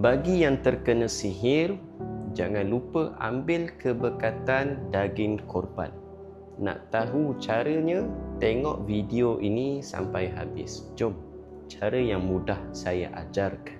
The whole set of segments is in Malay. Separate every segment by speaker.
Speaker 1: Bagi yang terkena sihir, jangan lupa ambil keberkatan daging korban. Nak tahu caranya? Tengok video ini sampai habis. Jom, cara yang mudah saya ajarkan.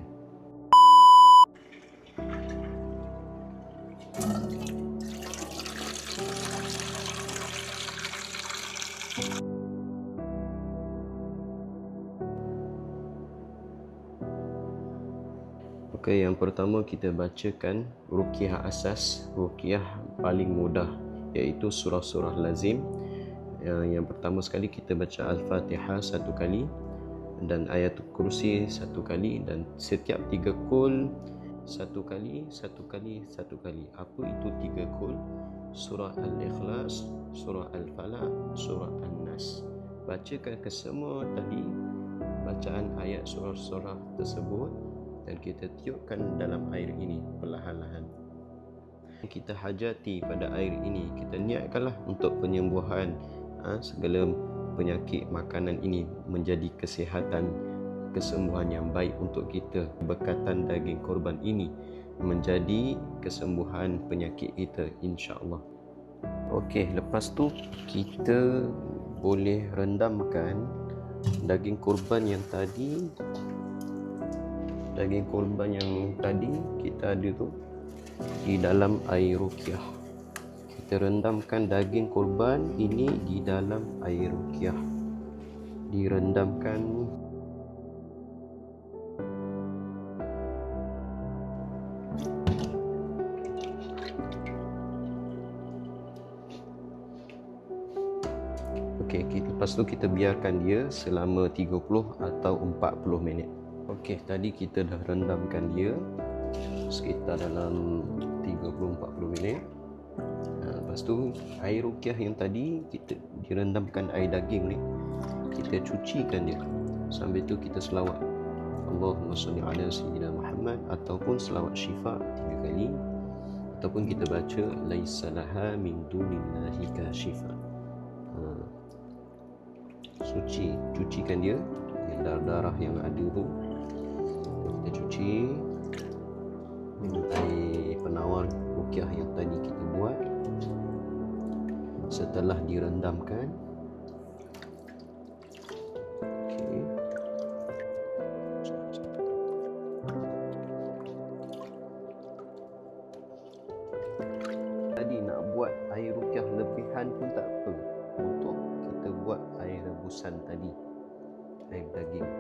Speaker 1: Okey, yang pertama kita bacakan ruqyah asas, ruqyah paling mudah, iaitu surah-surah lazim. Yang pertama sekali kita baca Al-Fatihah satu kali dan Ayatul Kursi satu kali, dan setiap 3 kul satu kali, satu kali, satu kali. Apa itu 3 kul? Surah Al-Ikhlas, Surah Al-Falaq, Surah An-Nas. Bacakan kesemua tadi bacaan ayat surah-surah tersebut dan kita tiupkan dalam air ini perlahan-lahan. Kita hajati pada air ini, kita niatkanlah untuk penyembuhan segala penyakit makanan ini menjadi kesihatan, kesembuhan yang baik untuk kita. Berkatan daging korban ini menjadi kesembuhan penyakit kita, insya-Allah. Okey, lepas tu kita boleh rendamkan daging korban yang tadi. Daging korban yang tadi kita ada tu di dalam air ruqyah. Kita rendamkan daging korban ini di dalam air ruqyah. Direndamkan. Okey, lepas tu kita biarkan dia selama 30 atau 40 minit. Okey, tadi kita dah rendamkan dia sekitar dalam 30-40 minit. Lepas tu air ruqyah yang tadi kita direndamkan air daging ni, kita cucikan dia. Sambil tu kita selawat Allahumma salli ala sayyidina Muhammad, ataupun selawat syifa 3 kali, ataupun kita baca laisa laha min dunillahi kashifa. Cucikan dia, yang darah-darah yang ada tu kita cuci. Air penawar ruqyah yang tadi kita buat setelah direndamkan. Okey. Tadi nak buat air ruqyah lebihan pun tak apa, untuk kita buat air rebusan tadi, air daging.